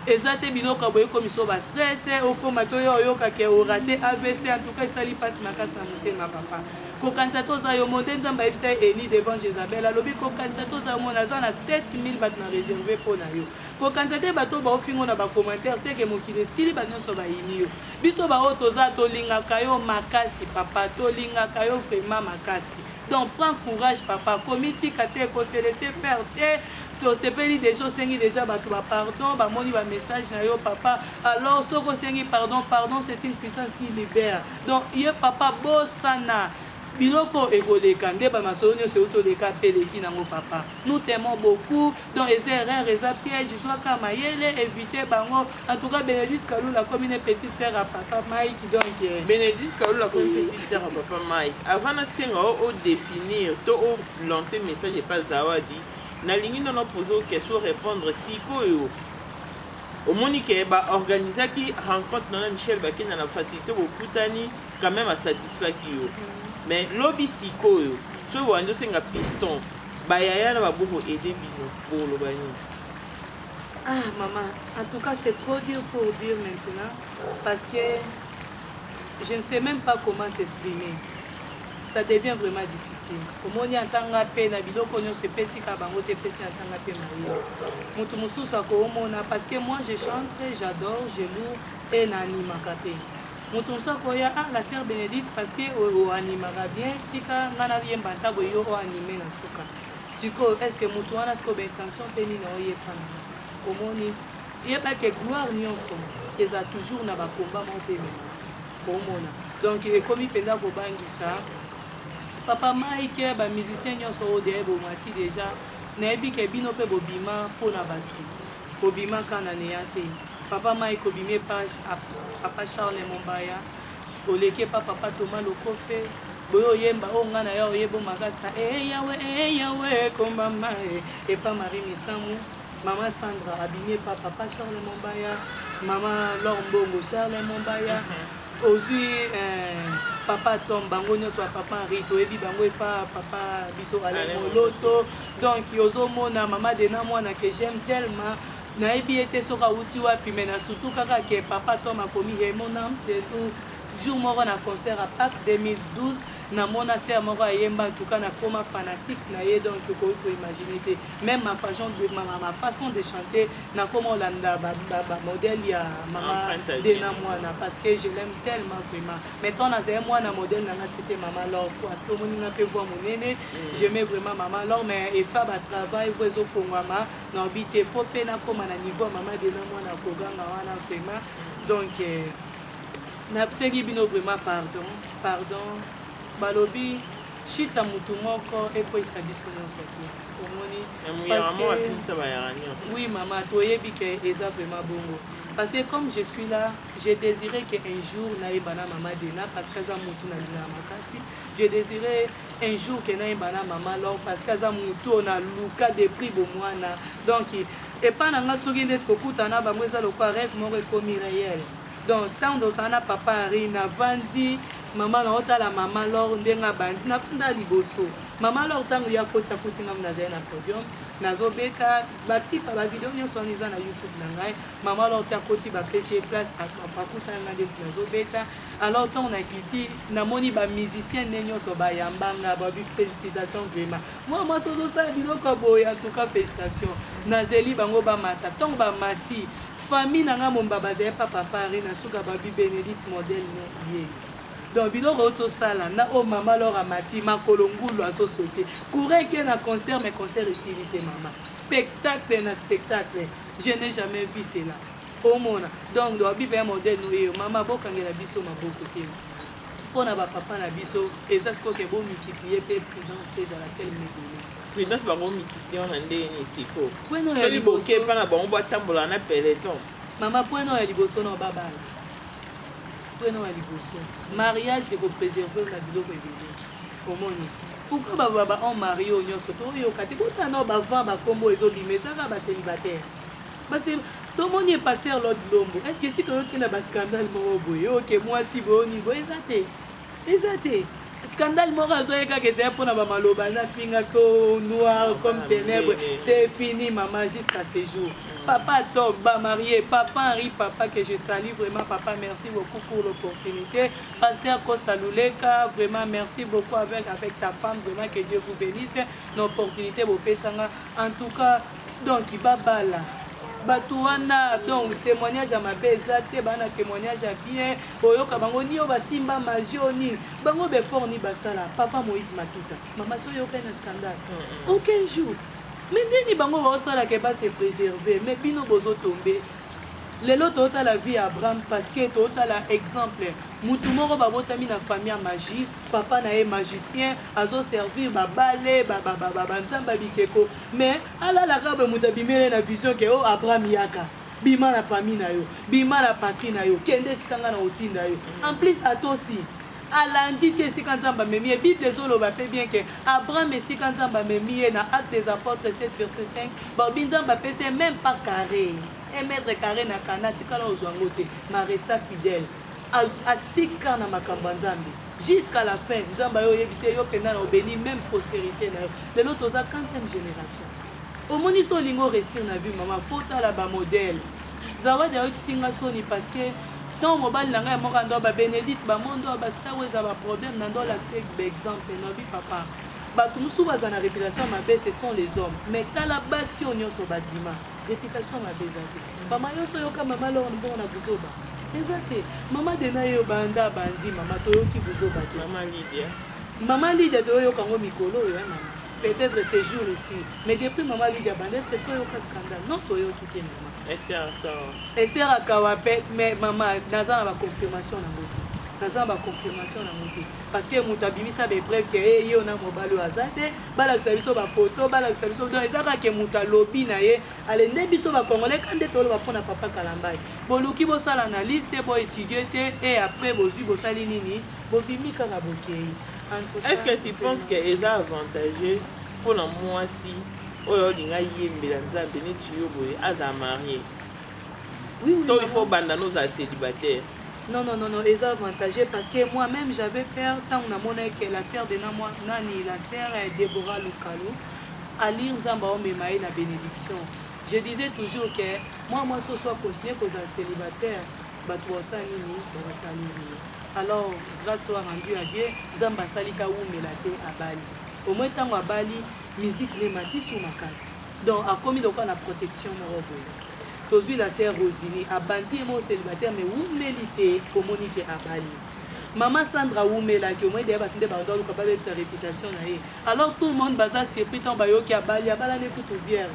S1: Ezate biloko boye komiso ba stress okoma to yo yoka ke orate AVC en tout cas sali passe makasi na motema papa. Kokanisa toza yo monde nzamba ebisa Eli devant Jézabel alobi kokanisa toza mo naza na 7000 bat na réservé pour na yo. Kokanisa te bato ba ofingo na ba commentaire c'est que mokile sili ba nyonso ba yini yo. Biso ba otoza to linga kayo makasi papa to linga kayo vraiment makasi. Donc prends courage papa, comité kate ko se laisser faire te to sepeli des choses sengi déjà bato ba pardon ba moni ba message na yo papa. Alors soko sengi pardon c'est une puissance qui libère. Donc ye papa bosana biloko ekoleka nde ba masolo nyonso otoleka peleki nango papa. Nous t'aimons beaucoup. Donc les erreurs les pièges soit kama yele éviter bango. En tout cas Bénédicte Kalula comme une petite sœur à papa Mike donc
S2: Bénédicte Kalula comme une petite sœur à papa Mike. Avant na senga o définir to o lancer message et pas zawadi. Na lingi non poser question répondre sikoyo. Au monique ba organiser qui rencontre nana Michel Bakena na facilité beaucoup tani quand même à satisfaire yo. Mais lobby sikoyo so wando senga piston ba yaya na ba boko aider bino pour le bani.
S1: Ah maman, en tout cas c'est trop dur pour dire maintenant parce que je ne sais même pas comment s'exprimer. Ça devient vraiment difficile. Omoni antanga pe na biloko nyonso pesi ka bango te pesi antanga pe Maria. Mutu mususu ko omona parce que moi je chante, j'adore, je loue et na animaka pe. Mutu mususu ko ya la sœur Bénédicte parce que o animaka bien tika ngana yemba ntabo yo o animer na suka. Siko est-ce que mutu wana sko intention pe ni na oyepana. Omoni yeba que gloire nyonso eza toujours na ba combat mo pe omona. Donc ekomi penda ko bangisa papa Mike ba musicien nyonso o de bo mati déjà na ebi ke bino pe bobima pona batu bobima kana ne yate papa Mike obime page papa Charles Mombaya oleke papa Thomas Lokofe boyo yemba o ngana ya oyebo makasta yawe komba mai et pas Marie Misamu maman Sandra abimé papa Charles Mombaya maman Lombongo Charles Mombaya Ozui papa Tom bango nyonso papa Rito ebi bango epa papa biso ale moloto donc yozo mona mama de na mwana que j'aime tellement na ebi ete soka uti wapi mais surtout kaka que papa Tom a commis mon âme tout jour moko na concert à Pâques 2012 na mona sœur moko yemba en tout cas na coma fanatique na ye donc ko imaginer même ma façon de chanter na comme Olanda ba modèle ya mama de na mwana parce que je l'aime tellement vraiment maintenant na zé moi na modèle na c'était maman Laure parce que mon na peut voir mon aîné j'aimais vraiment maman Laure mais et fa ba travail voiso fongama na obité faut pe na comme na niveau maman de na mwana ko ganga wana vraiment donc napsengi bino vraiment pardon balobi shita mutu moko epo isabiso nyonso te omoni oui maman toyebi ke eza vraiment bongo parce que comme je suis là j'ai désiré que un jour naibana maman Dena parce que za mutu na lina makasi je désirais un jour que naibana maman Laure parce que za mutu na luka de prix bo mwana donc et pas nanga soki ndesko kutana bango eza lokwa rêve moko ekomi réel. Donc tant dans sana papa Henri na vandi maman na otala maman Laure ndenga bandi na kunda liboso maman Laure tango ya kotsa kutinga na zena podium nazo beta ba tipa ba vidéo nyonso niza na YouTube na ngai maman Laure tia koti ba PC place à papa kutanga de nazo beta alors tant on a kiti na moni ba musicien nyonso ba yambanga ba bi félicitations vraiment moi sozo ça biloko boya en tout cas félicitations nazeli bango ba mata tant ba mati famille nanga momba bazaya papa Henri na suka ba bi Bénédicte modèle ne yé donc biloko to sala na o mama Laure amati makolo ngulu aso sauter courir que na concert mais concert ici maman spectacle na spectacle je n'ai jamais vu cela au mona donc do bi be modèle no yo mama bokangela biso maboko te pona ba papa na biso eza ce que bon multiplier pe prudence à laquelle me
S2: prudence ba bon multiplier on ande ni siko
S1: bueno
S2: ya liboso ke pana ba on tambola na peloton
S1: mama bueno ya liboso no babala bueno ya liboso mariage et ko préserver na biloko ebele omoni pourquoi baba on marie o nyonso to yo kati botana ba vent ba kombo ezobime saka ba célibataire parce que tout le monde est pasteur l'autre lombo est-ce que si tu as un scandale moko boye ok moi si boni boye ezate scandale moko azoyeka ke c'est mpona bamaloba na finga ko noir comme ténèbres, c'est fini maman jusqu'à ce jour. Papa Tom, marié, papa Henri, papa que je salue vraiment, papa merci beaucoup pour l'opportunité. Pasteur Costa Luleka, vraiment merci beaucoup avec ta femme, vraiment que Dieu vous bénisse. L'opportunité vous paye en tout cas, donc il va là. Batouana, donc témoignage à ma bezate, bana témoignage à bien, oyoka bango ni oba simba majioni, bango be fort ni basala, papa Moïse Matuta, maman so yoka un scandale. Aucun jour. Mais ni bango va osala ke pas se préserver, mais bino bozo tomber. Lelo tota la vie à Abraham parce que tota la exemple mutu moko babotami na famille à magie, papa na est magicien, azo servir ba balé ba nzamba bikeko, mais ala la ka ba mutabimele na vision que oh Abraham yaka. Bima la famille na yo, bima la patrie na yo, kende sikanga na otinda yo. En plus atosi alandi ti esika nzamba memie Bible ezoloba pe bien que Abraham esika nzamba memie na Actes des Apôtres 7 verset 5 babi nzamba pese même pas carré un mètre carré na kana tikala ozwango te ma resta fidèle astika na makambo nzambe jusqu'à la fin nzamba yo yebise yo pena na obéni même prospérité na yo lelo toza 40e génération omoni so lingo réussir na vie maman faut la ba modèle zawadi ayo kisinga soni parce que tant mobile na ngai moko ndo ba Bénédicte ba mondo ba star weza ba problème na ndo l'accès exemple na bi papa bato musu baza na réputation mabe ce sont les hommes mais tala basi onyoso badima réputation mabe ezate mama yoso yoka mama loro mbona na buzoba ezate mama dena yo banda bandi mama toyoki buzoba te mama Lydia toyoka ngo mikolo yo mama peut-être ce jour ici mais depuis mama Lydia banda est-ce que so yoka scandale non toyoki te mama Esther Akawa mais maman naza na confirmation na moto naza ba confirmation na moto parce que mutabimisa be preuve que ye na mobalo azate bala biso ba photo bala biso donc ezaka ke muta lobby na ye alende biso ba congolais kande tolo ba pona papa Kalambai boluki bo sala na liste bo étudier te et après bozu bo sali nini bo bimika na bokei.
S2: Est-ce que tu penses que eza avantageux pour la moi si oyo linga yembela nzambe ne tuyo boye aza marié?
S1: Oui,
S2: donc il faut banda nos célibataires.
S1: Non, ils sont avantagés parce que moi-même j'avais peur tant on a monnaie que la sœur de Nani, la sœur Déborah Lukalo, à lire Nzamba Omemaï la bénédiction. Je disais toujours que moi ce soit continuer pour un célibataire, alors grâce soit rendu à Dieu, Nzamba Salika Oumelate à Bali. Au moins tant à Bali, musique les matis sous ma casse. Donc à commis donc on a protection morale. Tozu la sœur Rosini a bandi mo célibataire mais où mélité communiquer à Bali. Maman Sandra Oumela qui au moins des batinde ba ndolo ka sa réputation na ye. Alors tout le monde baza surpris tant ba yo ki a Bali ne kutu vierge.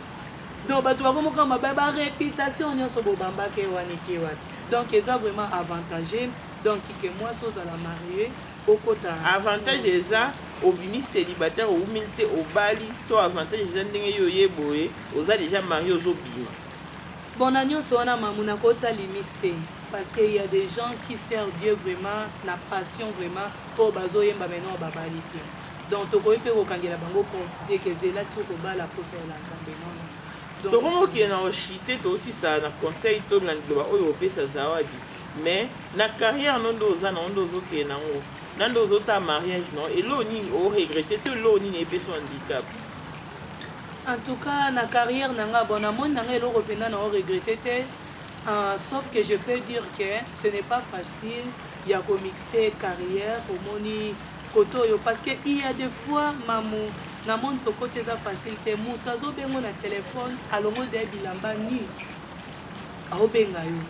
S1: Donc ba to ba ko ma ba réputation nyonso bo bamba ke wani ki wati. Donc ils ont vraiment avantagé donc que moi so za la mariée au kota.
S2: Avantage eza obini célibataire ou humilité au Bali to avantage eza ndenge yo yeboye oza déjà marié aux obima.
S1: Bon, nous on a mamuna kota limite parce qu'il y a des gens qui servent Dieu vraiment, la passion vraiment pour bazo yemba maintenant babalite. Donc to ko pe ko kangela bango quantité que zela tu ko bala posa la nzambe non.
S2: Donc comment qui na ochité to aussi ça na conseil to na ndoba oyo pesa zawadi. Mais na carrière non doza na ndo zo ke na ngo. Na ndo zo ta mariage non et lo ni o regretter to lo ni ne beso handicap.
S1: En tout cas, na carrière nanga bon amon nanga elo repena na regretter sauf que je peux dire que ce n'est pas facile il y a ko mixer carrière au moni koto yo parce que il y a des fois mamu na monde ko côté ça facilité mutazo bengo na téléphone alongo de bilamba ni a obenga yo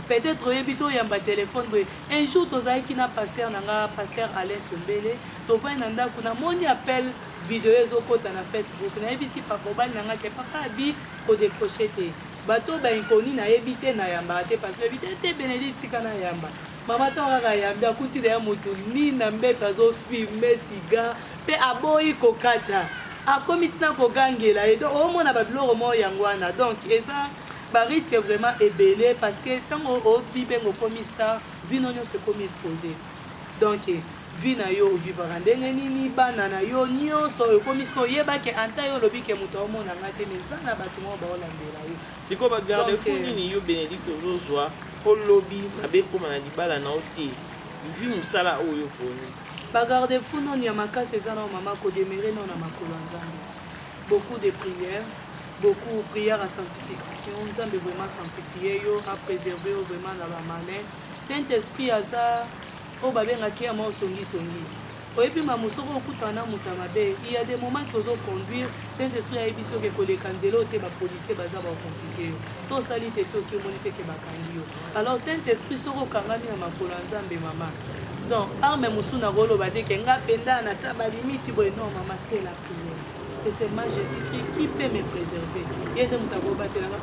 S1: peut-être yebito yamba téléphone boy un jour tozai ki na pasteur nanga pasteur Alain Sombele to va nanda kuna moni appel vidéo ezokota na Facebook na yebisi papa bali nanga ke papa abi ko décrocher te bato ba inconi na yebite na yamba te parce que yebite te Bénédicte sikana yamba mama ta kaka yamba akuti de mutu ni na mbeta zo filmer siga pe aboyi kokata akomi tina ko gangela et donc au mona ba biloko mo yangwana donc eza ba risque vraiment ébélé parce que tant au bibengo comme star vinonyo se comme exposé donc vina yo vivra ndenge nini bana na yo nyonso ekomi siko yeba ke anta yo lobi ke muto omona ngate mezana bato mo ba olandela yo
S2: siko ba garde fou nini yo Bénédicte ozozwa ko lobi mabe koma na libala na ote vi musala oyo poni
S1: Bagarde fou non yamaka sezana maman ko demeurer non na makolo nzambe. Beaucoup de prières, beaucoup de prières à sanctification, nzambe vraiment sanctifier yo, à préserver yo vraiment dans la manne. Saint-Esprit aza o babenga ki ama songi songi. Oyebi mamusoko okutana mutamabe, il y a des moments que ozo conduire, Saint-Esprit a ebiso ke koleka nzelo te ba policier baza ba compliqué. So sali te tio ki moni pe ke bakangi yo. Alors Saint-Esprit soko kangami na makolo nzambe mama. Donc, arme musuna rolo bade ke nga penda na taba limite boy non maman c'est la prière. C'est seulement Jésus-Christ qui peut me préserver. Et donc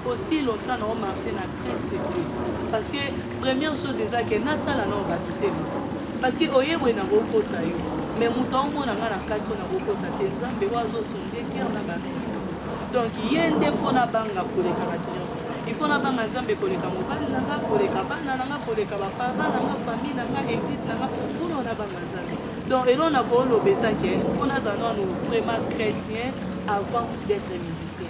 S1: aussi longtemps on marcher na crainte de Dieu. Parce que première chose c'est ça que natala na ba tuté. Parce que oyebwe na boko sayo. Mais mouton mona nga na kati na boko sa tenza be wazo sonde ki na ba. Donc yende fona banga pour les caractères. Il faut na banga nzambe koleka mobali nanga koleka bana nanga koleka ba parents nanga famille nanga église nanga fona na banga nzambe. Donc et on a ko lo besa ke fona za non vraiment chrétien avant d'être musicien.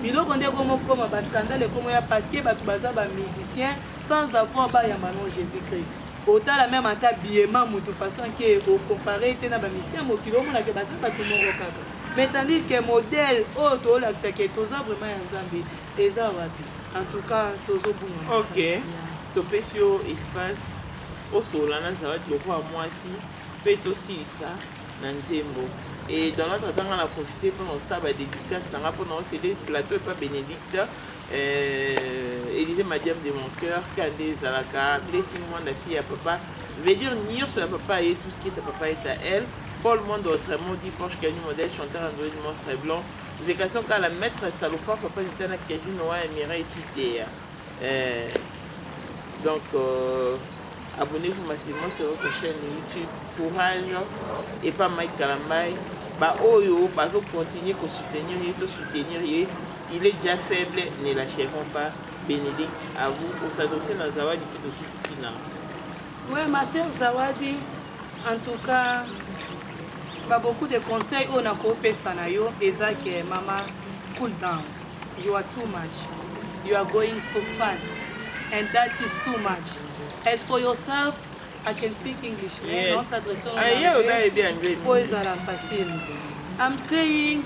S1: Biloko nde komo koma ba scandale komo ya parce que batu baza ba musicien sans avoir ba ya manon Jésus-Christ. Autant la même ata biema mutu façon que au comparer te na ba musicien mo kilo mo na ke baza batu moko kaka. Mais tandis que modèle oh to la que toza vraiment ya nzambe eza wapi. En tout cas,
S2: ok. Topé sur espace au solana ça va être le roi moi aussi peut aussi ça Nanzembo. Et dans notre temps on a profité pour ça bah dédicace dans rapport dans CD plateau et pas Bénédicte Élisée Madiam de mon cœur Kandé Zalaka blessing moi la fille à papa veut dire nier sur la papa et tout ce qui est à papa est à elle. Paul Monde autrement dit Porsche Canu modèle chanteur Android monstre blanc. Éducation qu'à la maître salopard papa était na Kevin Noah et Mireille Tité. Donc abonnez-vous massivement sur votre chaîne YouTube Courage et pas Mike Kalambay. Bah oyo bazo continuer que soutenir et tout soutenir il est déjà faible ne lâcherons pas. Bénédicte à vous pour s'adresser dans Zawadi plutôt suite final.
S1: Ouais ma sœur Zawadi en tout cas bah, beaucoup de conseils on a coopé sanayo eza que mama cool down, you are too much, you are going so fast and that is too much. As for yourself I can speak English.
S2: Yes.
S1: Non s'adresser
S2: en
S1: facile. I'm saying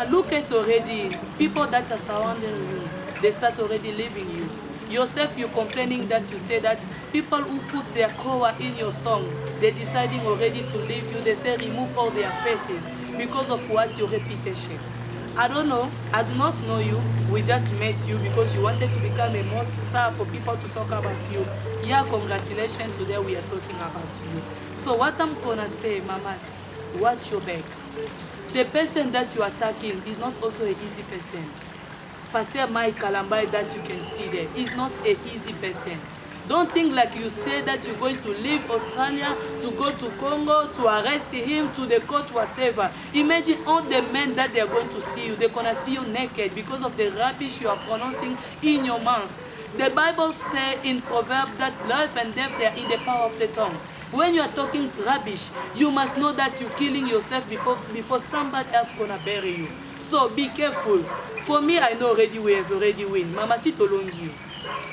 S1: look at already people that are surrounding you, they start already leaving you. Yourself, you're complaining that you say that people who put their core in your song, they're deciding already to leave you. They say remove all their faces because of what your reputation. I don't know. I do not know you. We just met you because you wanted to become a more star for people to talk about you. Yeah, congratulations. Today we are talking about you. So what I'm gonna say, Mama, watch your back. The person that you are attacking is not also an easy person. Pastor Mike Kalambay that you can see there is not an easy person. Don't think like you say that you're going to leave Australia, to go to Congo, to arrest him, to the court, whatever. Imagine all the men that they're going to see you. They're going to see you naked because of the rubbish you are pronouncing in your mouth. The Bible says in Proverbs that life and death, they are in the power of the tongue. When you are talking rubbish, you must know that you're killing yourself before somebody else is going to bury you. So be careful. For me, I know already we have already win. Mama, si tolongi.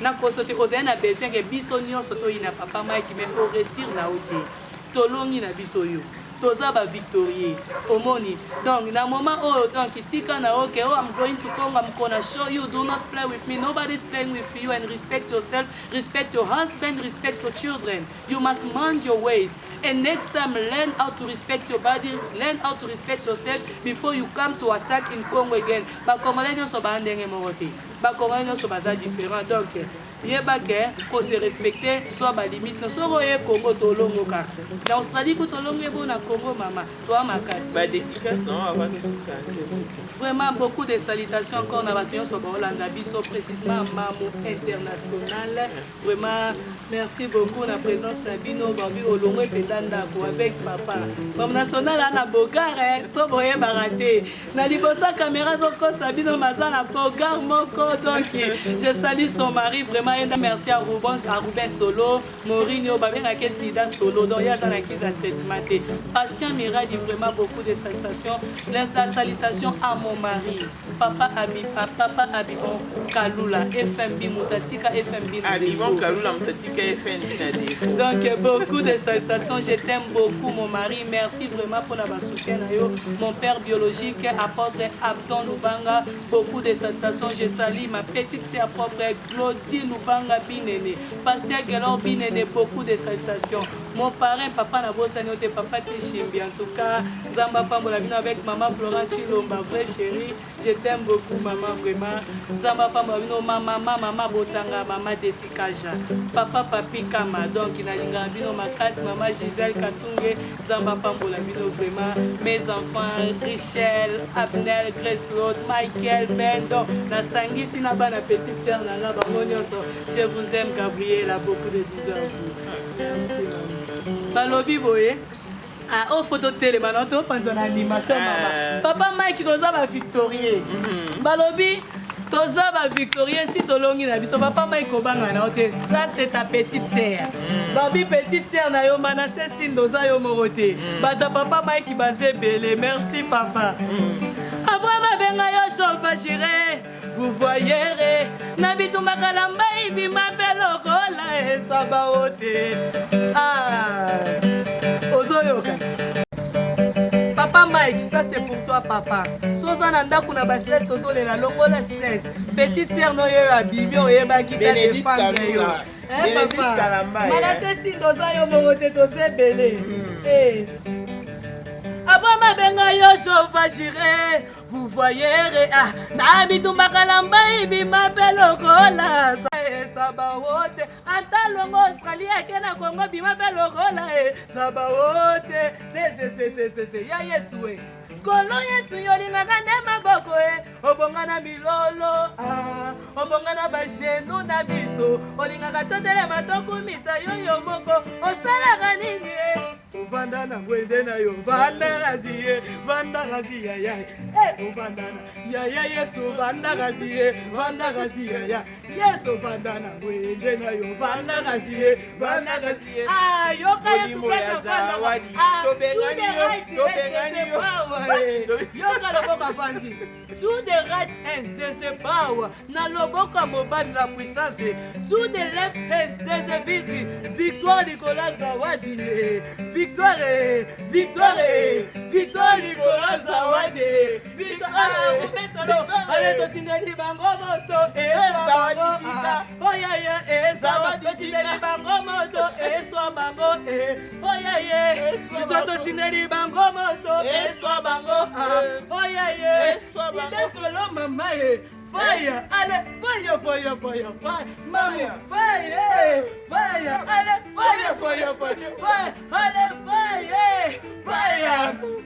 S1: Na kosote ozana na besoin ke biso nyonso to ina papa Mike mais au réussir na ote. Tolongi na biso yo. Toza ba victorieux. Omoni. Donc na moment oh donc tika na okay oh I'm going to Congo, I'm gonna show you, do not play with me. Nobody's playing with you and respect yourself, respect your husband, respect your children. You must mind your ways. And next time learn how to respect your body, learn how to respect yourself before you come to attack in Congo again. Ba Congolais nyonso ba ndenge morote. Ba Congolais nyonso baza différent. Donc yeba ke ko se respecter so ba limite no so roye Congo tolongo ka. Na Australie ko tolongo ebo na Congo mama. Toi makasi.
S2: Ba dédicace non avant de ça.
S1: Vraiment beaucoup de salutations encore na bato nyonso ba Hollanda biso précisément Mamo International. Vraiment merci beaucoup na présence na bino babi olongo ependanda ko avec papa. Comme national na Bogar so boye baraté. Na libosa caméra zo ko sabino mazana Bogar moko donc je salue son mari vraiment. Merci à Ruben Solo, Mourinho, Babena Sida Solo, donc il y a un traitement. Patient Mira dit vraiment beaucoup de salutations. La salutation à mon mari, Papa Abibon Kalula, FMB Mutatika, FMB
S2: Abibon Kalula, Mutatika, FMB.
S1: Donc, beaucoup de salutations. Je t'aime beaucoup, mon mari. Merci vraiment pour la soutien. Mon père biologique, apôtre Abdon Lubanga, beaucoup de salutations. Je salue ma petite sœur propre, Claudie Lubanga Binene. Pasteur Gelor Binene, beaucoup de salutations. Mon parrain, Papa Nabosanote, Papa Tichimbi. En tout cas, Zamba Pambola Bino avec Maman Florent Chilomba, vraie chérie. Je t'aime beaucoup, maman, vraiment. Zamba Pambola Bino, Maman Botanga, Maman Detikaja. Papa Papi Kama, donc il a Bino Makas, Maman Gisèle Katunge, Zamba Pambola Bino, vraiment. Mes enfants, Richel, Abnel, Grace Claude, Michael, Bendo, Nasangi, Sinaba, la petite sœur, Nana Bamonyoso. Je vous aime, Gabriela, beaucoup de bisous à vous. Merci, maman. Balobi Boye. Ah, oh, photo télé, maintenant, tu penses en animation, maman. Papa Mike, nous avons Victorien. Balobi, toza ba Victorien, si tolongi na biso, papa Mike Obanga na ote. Ça, c'est ta petite sœur. Babi, petite sœur, na yo, manase sindoza yo morote. Bata papa Mike Bazé Belé. Merci, papa. Après ma benga yo, chauffe chiré. Vous voyez, Nabitou Makalamba, Ibi m'appelle Kola et Sabaote. Ah, Ozoyoka. Papa Mike, ça c'est pour toi, papa. Sozananda kuna bastress, Sozole la longo la stress. Petite sœur no yo a bibi, oye ba kita défendre yo. Papa. Malase si doza yo morote doze belé. Eh. Après ma benga yo chauffe chiré. Vous voyez, ah, Nabitou Makalamba, Ibi m'appelle Kola, Sabaote, Antalongo, Australie, Kena Congo, Bi m'appelle Kola, Sabaote, c'est, ya Yesue. Kolo Yesu yolinga kande maboko, Obongana Milolo, ah, Obongana Bajeno na biso, Olinga katotele matoko misa yo moko, Osala kanini, Vandana Gwendena yo, Vanda Razia, ya. Vandana, ya Yesu, Vanda Razia, ya. Yesu Vandana, Gwendena yo, Vanda Razia. Ah, Yoka Yesu Presa Vanda, ah, to the right hands, power. Yoka Loboka Vandi, to the right hands, there's a power. Na Loboka Mobile la puissance, to the left hands, there's a victory. Victoire Nicolas Zawadi, victoire Nicolas Zawadi, victoire, allez totindeli bango moto, oh yeah, totindeli bango moto, so bango, oh yeah, biso totindeli bango moto, so bango, oh yeah, sinde solo mama, fire, allez, fire, mama, fire, allez, fire, allez, fire,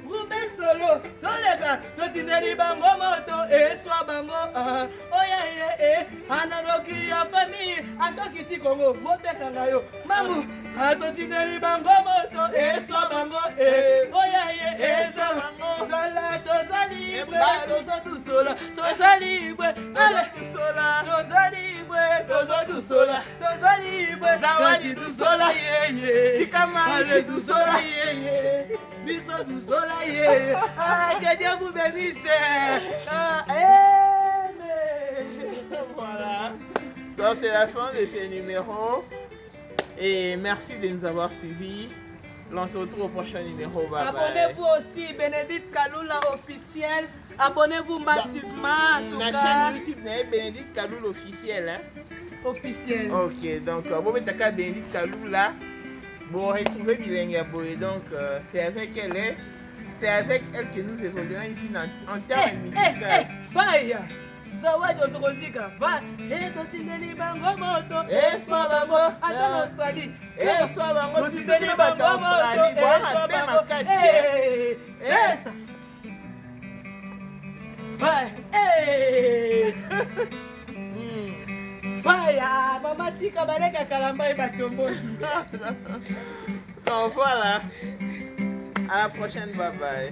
S1: Rubé solo, tolega, totineli bango moto, soit bango, oh yeah, analogi ya famille, antoki ti Congo, mote kangayo, mamu, totineli bango moto, soit bango, oh yeah, soit bango, dola, toza libre, toza tout sola, toza libre, allez, toza libre, toza libre, zawadi tout sola, allez, tout sola, biso tout sola, ah, que Dieu vous bénisse,
S2: voilà. Donc c'est la fin de ce numéro et merci de nous avoir suivis. On se retrouve au prochain numéro. Bye
S1: abonnez-vous aussi, Bénédicte Kalula officiel. Abonnez-vous massivement.
S2: La chaîne YouTube Bénédicte Kalula officiel. Hein?
S1: Officiel.
S2: Ok, donc vous mettez Bénédicte Kalula. Bon, retrouver Bilingue Boy. Donc c'est avec elle. C'est avec elle que nous évoluons ici en termes musicaux.
S1: Fire! Zawadi Osorozika, va! Totindeli bango moto,
S2: soit bango,
S1: attends Australie,
S2: soit bango,
S1: totindeli bango moto, soit bango, c'est ça! Fire! Mama tika baleka kalamba batombo.
S2: Donc voilà, à la prochaine, bye bye.